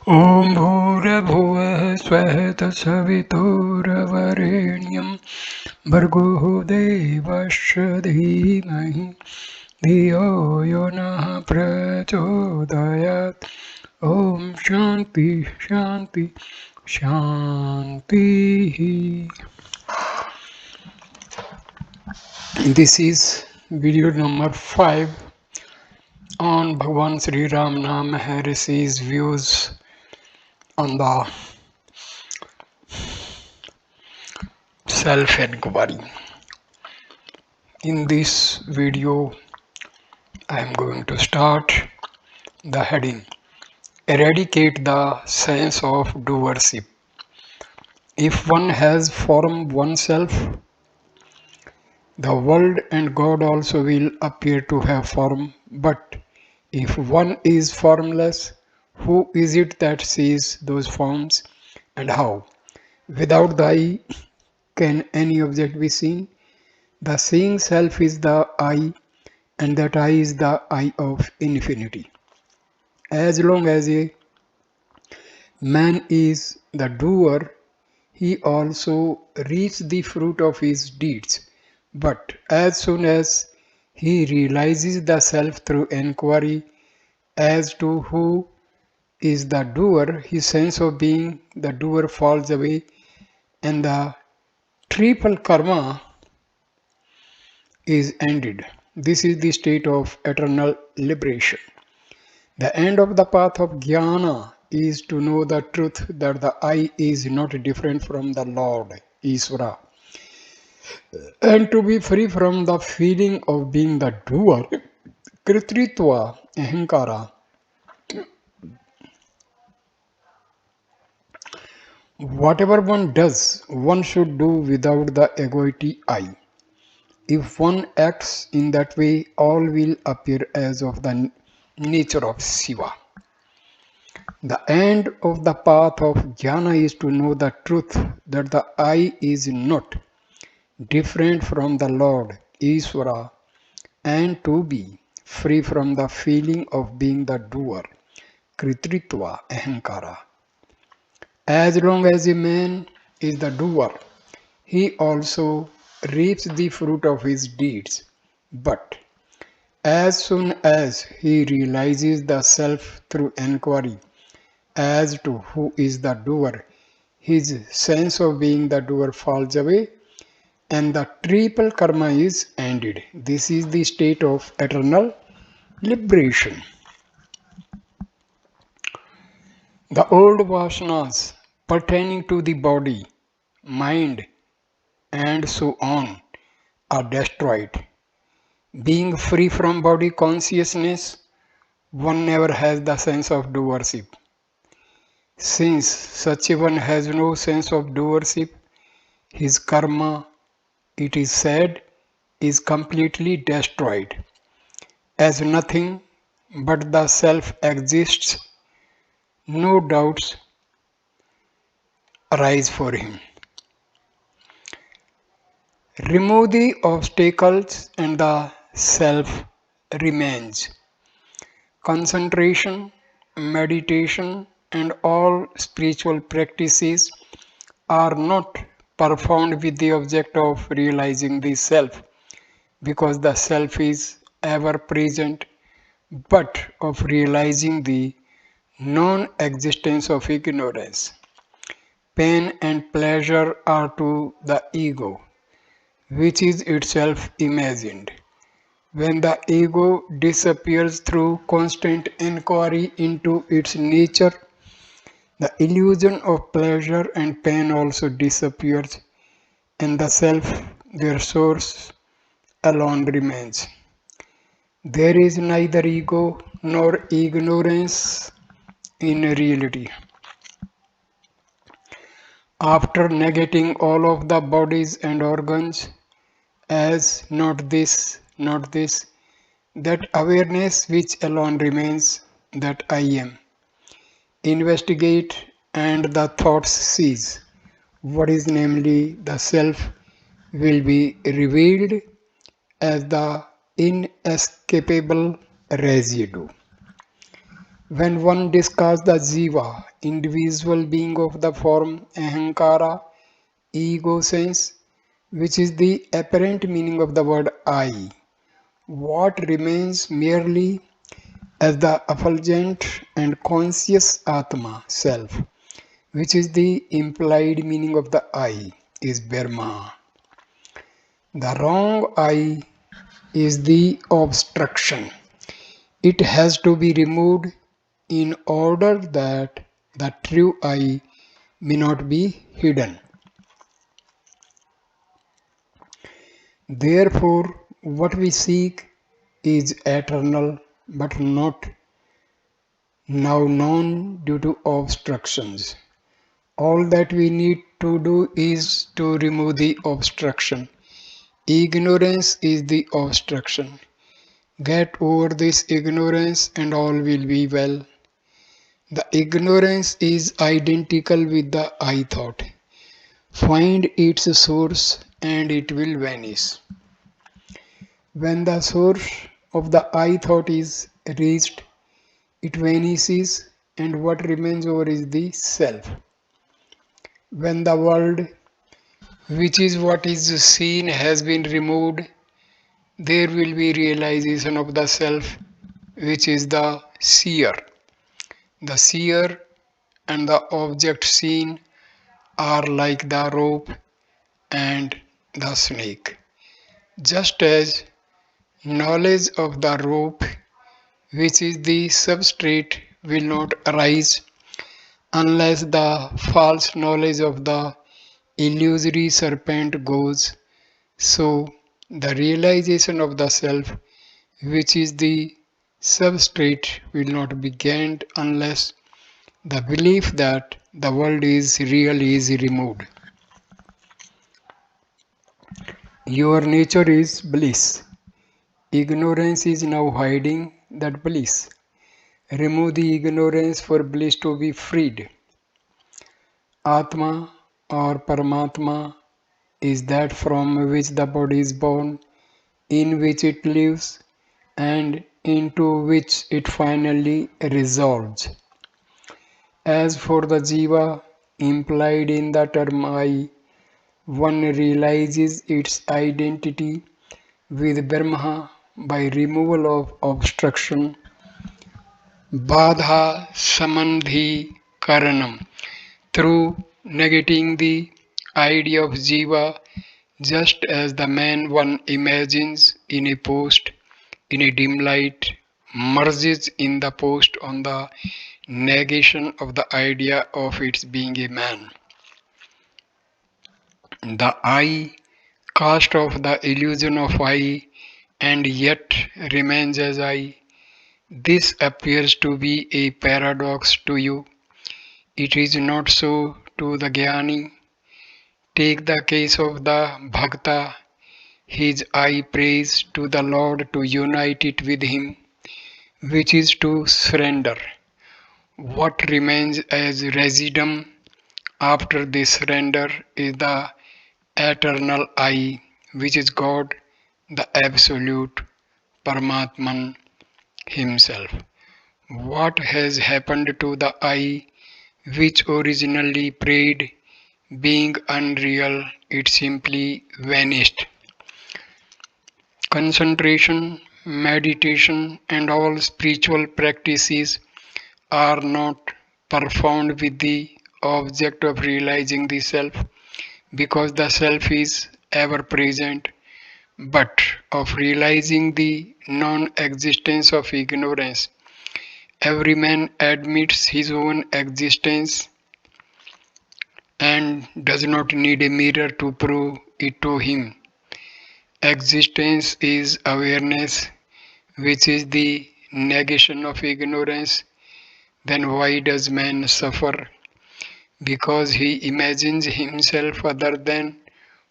ॐ भूर्भुवः स्वः तत्सवितुर्वरेण्यं भर्गो देवस्य धीमहि धियो यो नः प्रचोदयात्. ॐ शान्ति शान्ति शान्तिः. This is video number 5 on Bhagwan Sri Ramana Maharshi's views on the self-inquiry. In this video, I am going to start the heading Eradicate the sense of doership. If one has formed oneself, the world and God also will appear to have form. But if one is formless, who is it that sees those forms, and how? Without the eye, can any object be seen? The seeing self is the eye, and that eye is the eye of infinity. As long as a man is the doer, he also reaps the fruit of his deeds. But as soon as he realizes the self through enquiry as to who is the doer, his sense of being the doer falls away, and the triple karma is ended. This is the state of eternal liberation. The end of the path of jnana is to know the truth that the I is not different from the Lord, Isvara, and to be free from the feeling of being the doer, Kritritva, Ahankara. Whatever one does, one should do without the egoity I. If one acts in that way, all will appear as of the nature of Shiva. The end of the path of jnana is to know the truth that the I is not different from the Lord, Isvara, and to be free from the feeling of being the doer, Kritritva, Ahankara. As long as a man is the doer, he also reaps the fruit of his deeds. But as soon as he realizes the self through enquiry as to who is the doer, his sense of being the doer falls away, and the triple karma is ended. This is the state of eternal liberation. The old vasanas pertaining to the body, mind, and so on are destroyed. Being free from body consciousness, one never has the sense of doership. Since such a one has no sense of doership, his karma, it is said, is completely destroyed. As nothing but the self exists, no doubts arise for him. Remove the obstacles and the self remains. Concentration, meditation, and all spiritual practices are not performed with the object of realizing the self, because the self is ever present, but of realizing the non-existence of ignorance. Pain and pleasure are to the ego, which is itself imagined. When the ego disappears through constant inquiry into its nature, the illusion of pleasure and pain also disappears, and the self, their source, alone remains. There is neither ego nor ignorance in reality. After negating all of the bodies and organs as not this, that awareness which alone remains, that I am. Investigate and the thoughts cease. What is namely the self will be revealed as the inescapable residue. When one discusses the jiva, individual being of the form ahankara, ego sense, which is the apparent meaning of the word I, what remains merely as the effulgent and conscious Atma, self, which is the implied meaning of the I, is Brahma. The wrong I is the obstruction. It has to be removed in order that the true I may not be hidden. Therefore, what we seek is eternal but not now known due to obstructions. All that we need to do is to remove the obstruction. Ignorance is the obstruction. Get over this ignorance and all will be well. The ignorance is identical with the I thought. Find its source and it will vanish. When the source of the I thought is reached, it vanishes and what remains over is the self. When the world, which is what is seen, has been removed, there will be realization of the self, which is the seer. The seer and the object seen are like the rope and the snake. Just as knowledge of the rope, which is the substrate, will not arise unless the false knowledge of the illusory serpent goes, so the realization of the self, which is the substrate, will not be gained unless the belief that the world is real is removed. Your nature is bliss. Ignorance is now hiding that bliss. Remove the ignorance for bliss to be freed. Atma or Paramatma is that from which the body is born, in which it lives, and into which it finally resolves. As for the Jiva implied in the term I, one realizes its identity with Brahma by removal of obstruction, Badha Samandhi Karanam, through negating the idea of Jiva, just as the man one imagines in a post in a dim light merges in the post on the negation of the idea of its being a man. The I cast off the illusion of I and yet remains as I. This appears to be a paradox to you. It is not so to the Jnani. Take the case of the Bhakta. His I prays to the Lord to unite it with him, which is to surrender. What remains as residuum after this surrender is the eternal I, which is God, the Absolute Paramatman Himself. What has happened to the I, which originally prayed, being unreal, it simply vanished. Concentration, meditation, and all spiritual practices are not performed with the object of realizing the self, because the self is ever present, but of realizing the non existence of ignorance. Every man admits his own existence and does not need a mirror to prove it to him. Existence is awareness, which is the negation of ignorance. Then why does man suffer? Because he imagines himself other than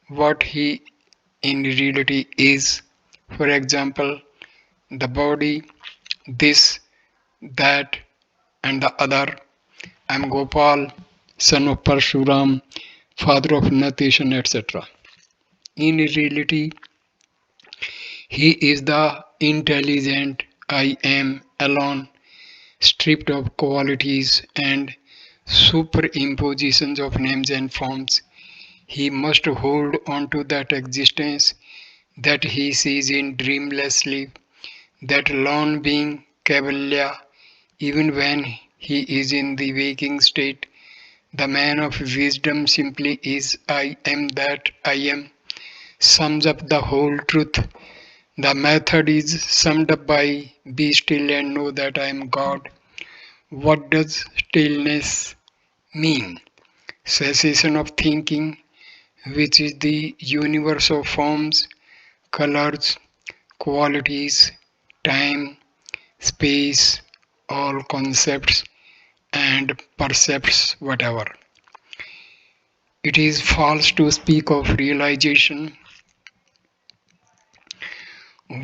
what he in reality is. For example, the body, this, that, and the other. I am Gopal, son of Parshuram, father of Natation, etc. In reality, he is the intelligent I am alone, stripped of qualities and superimpositions of names and forms. He must hold on to that existence that he sees in dreamlessly, that lone being Cavalier, even when he is in the waking state. The man of wisdom simply is I am that I am, sums up the whole truth. The method is summed up by be still and know that I am God. What does stillness mean? Cessation of thinking, which is the universe of forms, colors, qualities, time, space, all concepts and percepts whatever. It is false to speak of realization.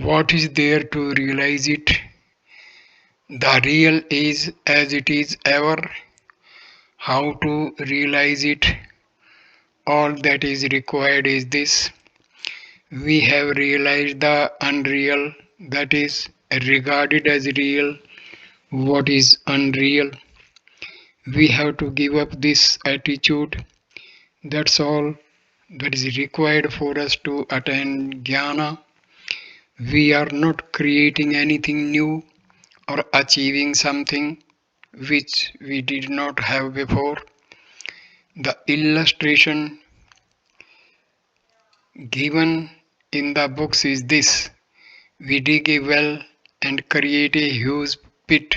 What is there to realize it? The real is as it is ever. How to realize it? All that is required is this. We have realized the unreal, that is regarded as real what is unreal. We have to give up this attitude. That's all that is required for us to attain jnana. We are not creating anything new or achieving something which we did not have before. The illustration given in the books is this. We dig a well and create a huge pit.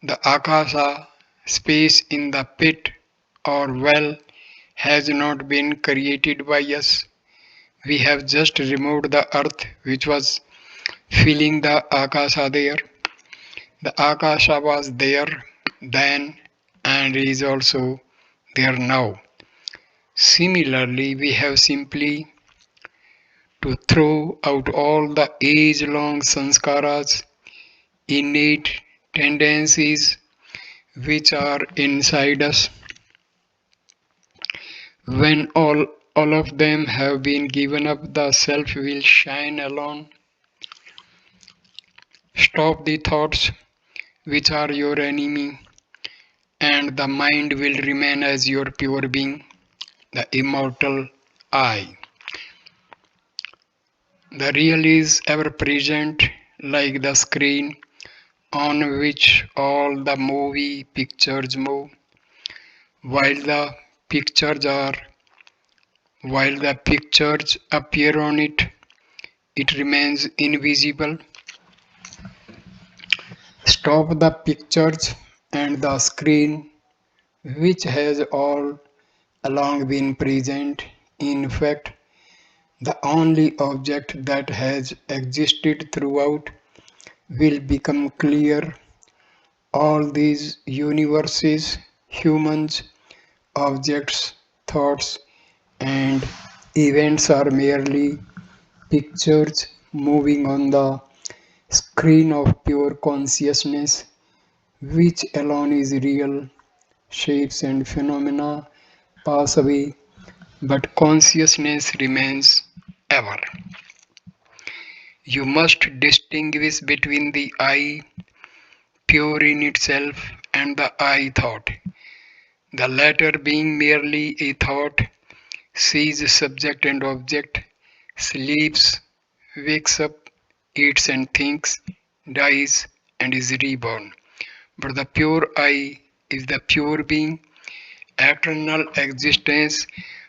The akasa, space in the pit or well, has not been created by us. We have just removed the earth which was filling the akasa there. The akasa was there then and is also there now. Similarly, we have simply to throw out all the age-long sanskaras, innate tendencies which are inside us. When all of them have been given up, the self will shine alone. Stop the thoughts which are your enemy, and the mind will remain as your pure being, the immortal I. The real is ever present, like the screen on which all the movie pictures move. While the pictures are while the pictures appear on it, it remains invisible. Stop the pictures and the screen, which has all along been present. In fact, the only object that has existed throughout will become clear. All these universes, humans, objects, thoughts, and events are merely pictures moving on the screen of pure consciousness, which alone is real. Shapes and phenomena pass away, but consciousness remains ever. You must distinguish between the I, pure in itself, and the I thought. The latter being merely a thought, sees subject and object, sleeps, wakes up, eats and thinks, dies, and is reborn. But the pure I is the pure being, eternal existence,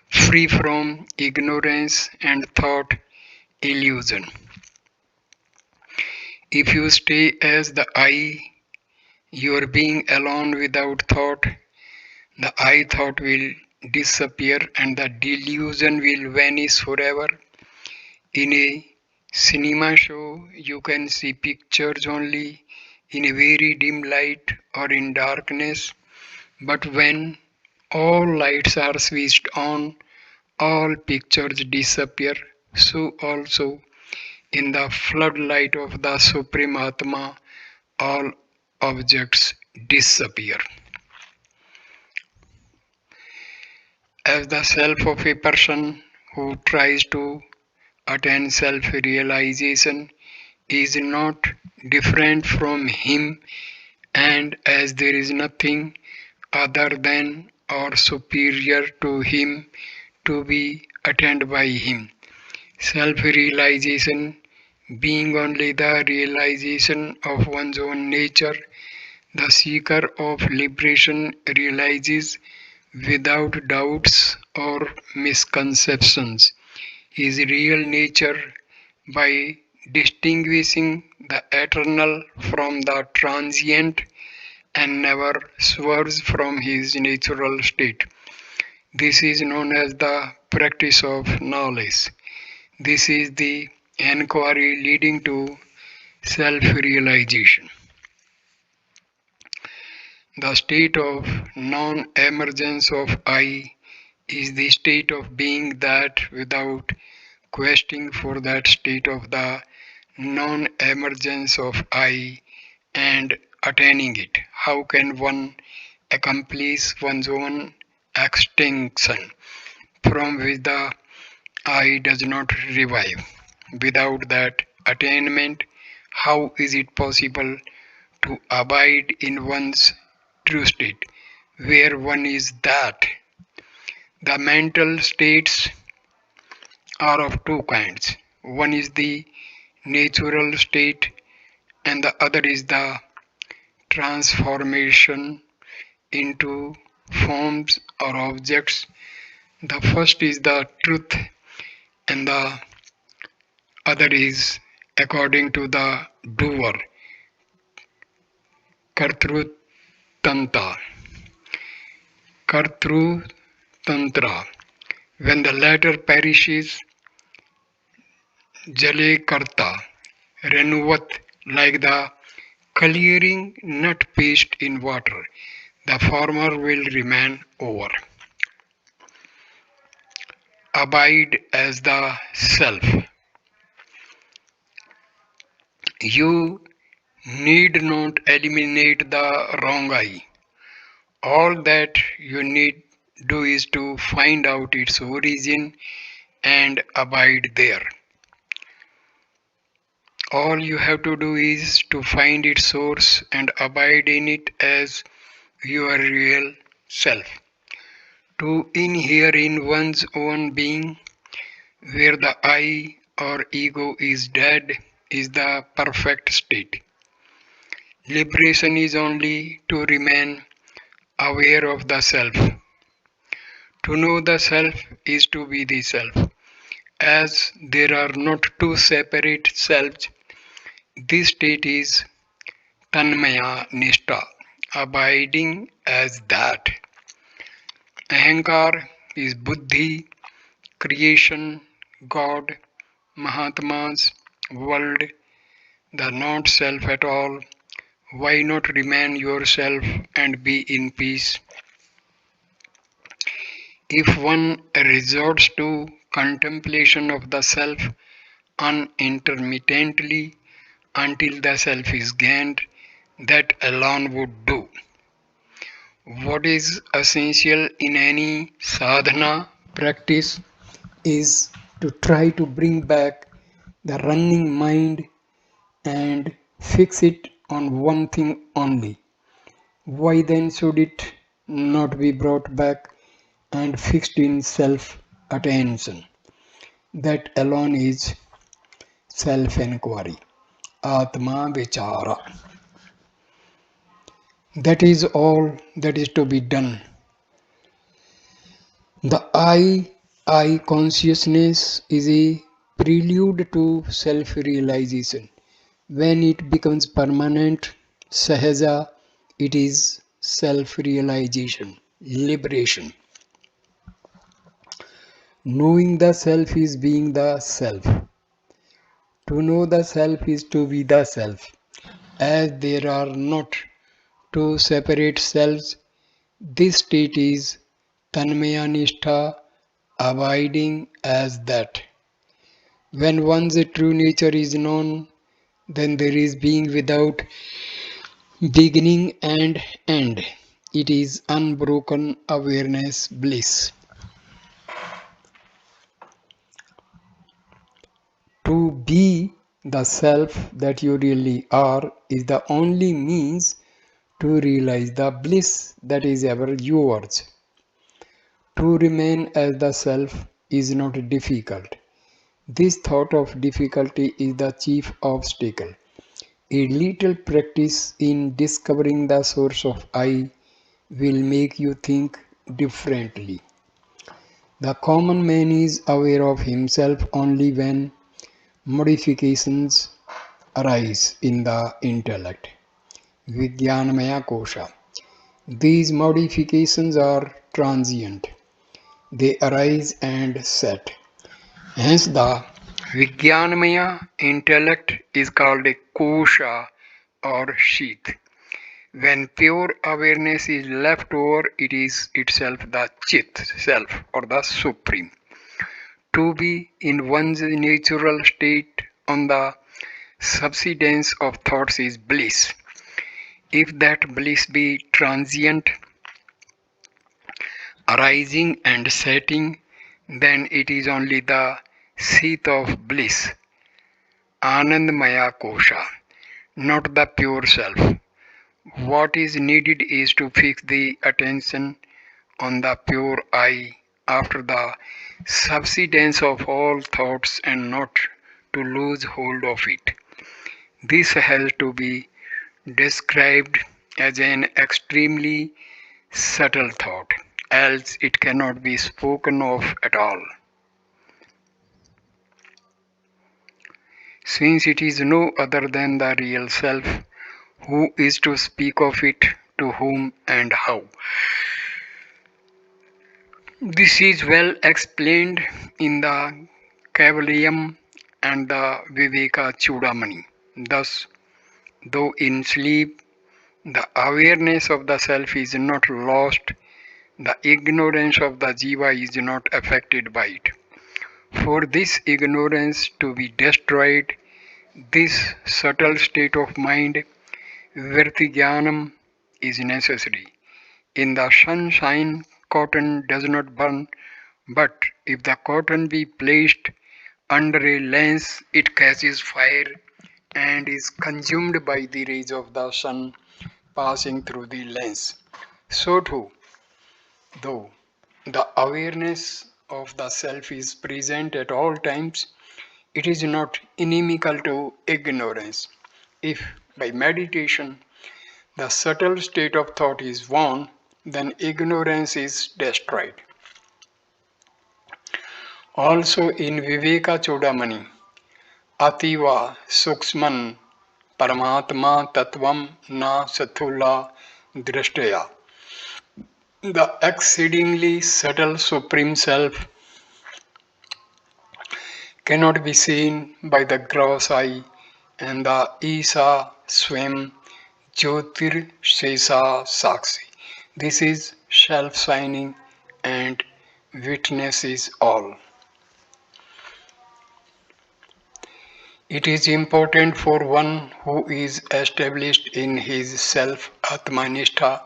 free from ignorance and thought illusion. If you stay as the I, your being alone without thought, the I thought will disappear and the delusion will vanish forever. In a cinema show, you can see pictures only in a very dim light or in darkness, but when all lights are switched on, all pictures disappear. So also, in the floodlight of the Supreme Atma, all objects disappear. As the self of a person who tries to attain self-realization is not different from him and as there is nothing other than or superior to him to be attained by him. Self realization being only the realization of one's own nature, the seeker of liberation realizes without doubts or misconceptions his real nature by distinguishing the eternal from the transient and never swerves from his natural state. This is known as the practice of knowledge. This is the enquiry leading to self realization. The state of non emergence of I is the state of being that without questing for that state of the non emergence of I and attaining it. How can one accomplish one's own extinction from which the I does not revive? Without that attainment, how is it possible to abide in one's true state, where one is that? The mental states are of two kinds. One is the natural state, and the other is the transformation into forms or objects. The first is the truth, and the other is according to the doer, Kartrutantra. Kartrutantra. When the latter perishes, Jale Karta reneweth like the clearing nut paste in water. The former will remain over. Abide as the self. You need not eliminate the wrong I. All that you need do is to find out its origin and abide there. All you have to do is to find its source and abide in it as your real self. To inhere in one's own being, where the I or ego is dead, is the perfect state. Liberation is only to remain aware of the self. To know the self is to be the self. As there are not two separate selves, this state is Tanmaya Nishta, abiding as that. Ahankar is Buddhi, creation, God, Mahatmas, world, the not self at all. Why not remain yourself and be in peace? If one resorts to contemplation of the self unintermittently until the self is gained, that alone would do. What is essential in any sadhana practice is to try to bring back the running mind and fix it on one thing only. Why then should it not be brought back and fixed in self attention? That alone is self enquiry, Atma Vichara. That is all that is to be done. The I consciousness is a prelude to self realization. When it becomes permanent, sahaja, it is self realization, liberation. Knowing the self is being the self. To know the self is to be the self. As there are not two separate selves, this state is Tanmayanistha, abiding as that. When one's true nature is known, then there is being without beginning and end. It is unbroken awareness bliss. To be the self that you really are is the only means to realize the bliss that is ever yours. To remain as the self is not difficult. This thought of difficulty is the chief obstacle. A little practice in discovering the source of I will make you think differently. The common man is aware of himself only when modifications arise in the intellect. Vijnanamaya kosha. These modifications are transient. They arise and set. Hence the Vijnanamaya intellect is called a kosha or sheath. When pure awareness is left over, it is itself the Chit self or the Supreme. To be in one's natural state on the subsidence of thoughts is bliss. If that bliss be transient, arising and setting, then it is only the seat of bliss, Anandmaya Kosha, not the pure self. What is needed is to fix the attention on the pure I after the subsidence of all thoughts and not to lose hold of it. This has to be described as an extremely subtle thought, else it cannot be spoken of at all. Since it is no other than the real self, who is to speak of it, to whom and how? This is well explained in the Kavalium and the Viveka Chudamani. Thus, though in sleep the awareness of the self is not lost, the ignorance of the jiva is not affected by it. For this ignorance to be destroyed, this subtle state of mind, Virtijnanam, is necessary. In the sunshine, cotton does not burn, but if the cotton be placed under a lens, it catches fire and is consumed by the rays of the sun passing through the lens. So too, though the awareness of the self is present at all times, it is not inimical to ignorance. If by meditation the subtle state of thought is won, then ignorance is destroyed. Also in Viveka Chodamani, Ativa Suksman Paramatma Tattvam Na Sathula Drashtaya. The exceedingly subtle Supreme Self cannot be seen by the gross eye, and the Isa Swam Jyotir Shesa Sakshi. This is self-shining and witnesses all. It is important for one who is established in his self-Atmanistha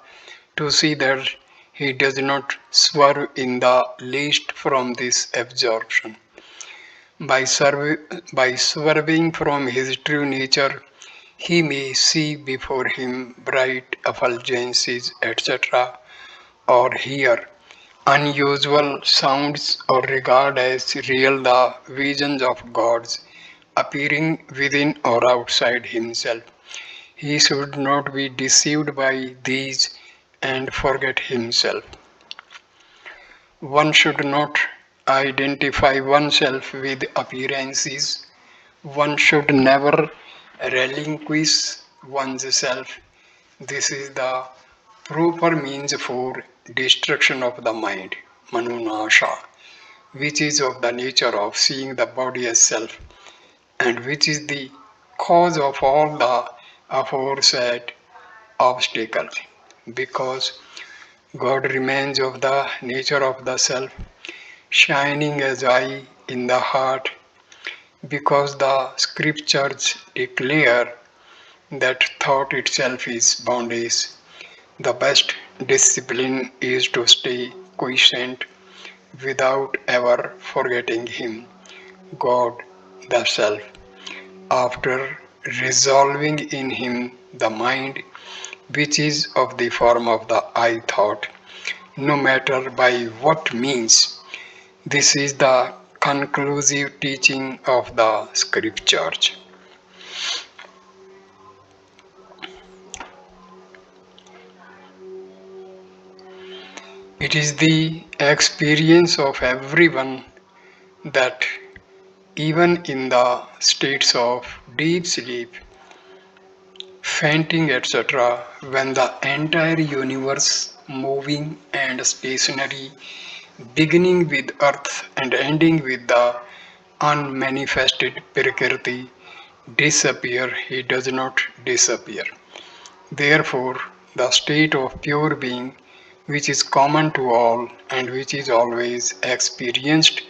to see that he does not swerve in the least from this absorption. By swerving from his true nature, he may see before him bright effulgences, etc., or hear unusual sounds, or regard as real the visions of gods appearing within or outside himself. He should not be deceived by these and forget himself. One should not identify oneself with appearances. One should never relinquish one's self. This is the proper means for destruction of the mind, manunasha, which is of the nature of seeing the body as self, and which is the cause of all the aforesaid obstacles. Because God remains of the nature of the self, shining as I in the heart, because the scriptures declare that thought itself is bondage. The best discipline is to stay quiescent without ever forgetting Him, God, the Self. After resolving in Him, the mind which is of the form of the I thought, no matter by what means. This is the conclusive teaching of the scriptures. It is the experience of everyone that even in the states of deep sleep, fainting, etc., when the entire universe, moving and stationary, beginning with earth and ending with the unmanifested Prakriti, disappear, he does not disappear. Therefore, the state of pure being, which is common to all and which is always experienced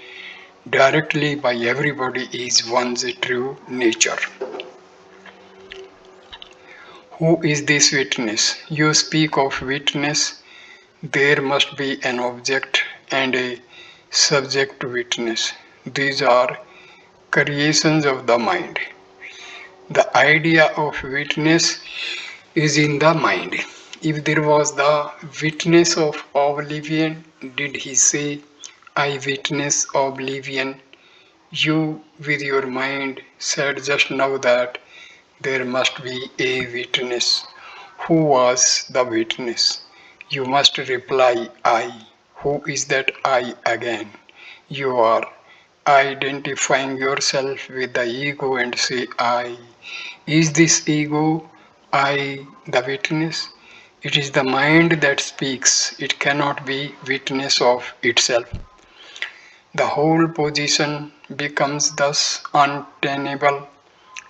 directly by everybody, is one's true nature. Who is this witness? You speak of witness, there must be an object and a subject to witness. These are creations of the mind. The idea of witness is in the mind. If there was the witness of oblivion, did he say, I witness oblivion? You, with your mind, said just now that there must be a witness. Who was the witness? You must reply, I. Who is that I again? You are identifying yourself with the ego and say, I. Is this ego, I, the witness? It is the mind that speaks. It cannot be witness of itself. The whole position becomes thus untenable.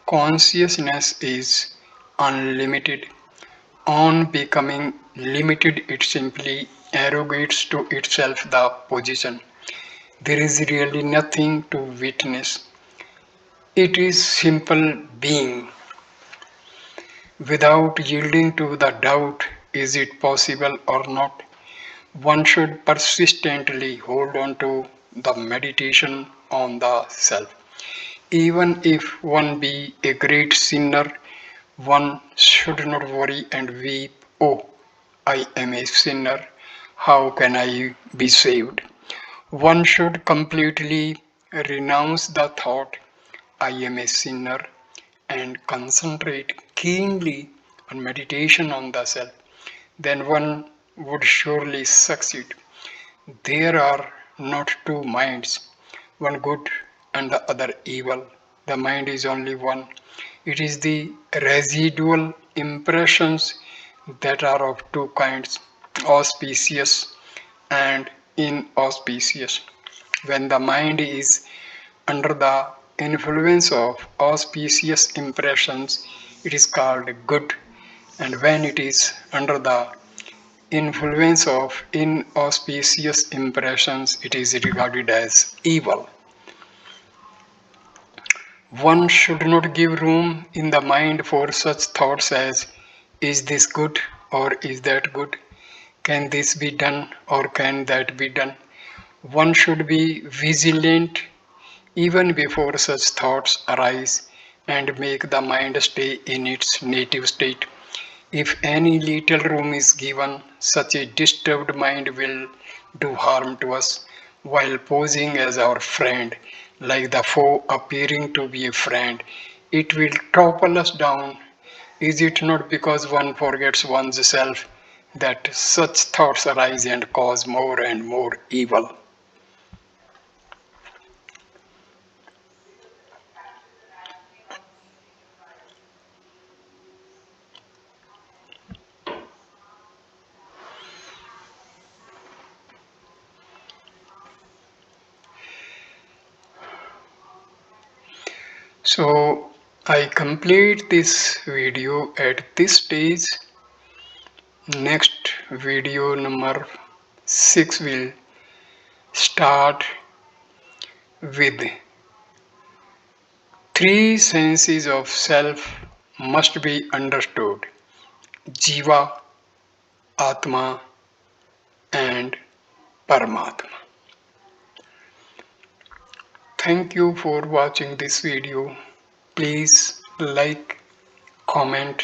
Consciousness is unlimited. On becoming limited, it simply arrogates to itself the position. There is really nothing to witness. It is simple being. Without yielding to the doubt, is it possible or not? One should persistently hold on to the meditation on the self. Even if one be a great sinner, one should not worry and weep, oh, I am a sinner, how can I be saved? One should completely renounce the thought, I am a sinner, and concentrate keenly on meditation on the self. Then one would surely succeed. There are not two minds, one good and the other evil. The mind is only one. It is the residual impressions that are of two kinds, auspicious and inauspicious. When the mind is under the influence of auspicious impressions, it is called good, and when it is under the influence of inauspicious impressions, it is regarded as evil. One should not give room in the mind for such thoughts as, is this good or is that good? Can this be done or can that be done? One should be vigilant even before such thoughts arise and make the mind stay in its native state. If any little room is given, such a disturbed mind will do harm to us while posing as our friend, like the foe appearing to be a friend. It will topple us down. Is it not because one forgets one's self that such thoughts arise and cause more and more evil? So I complete this video at this stage. Next video number 6 will start with three senses of self must be understood: Jiva, Atma, and Paramatma. Thank you for watching this video. Please like, comment,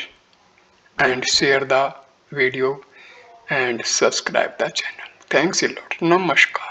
and share the video and subscribe the channel. Thanks a lot. Namaskar.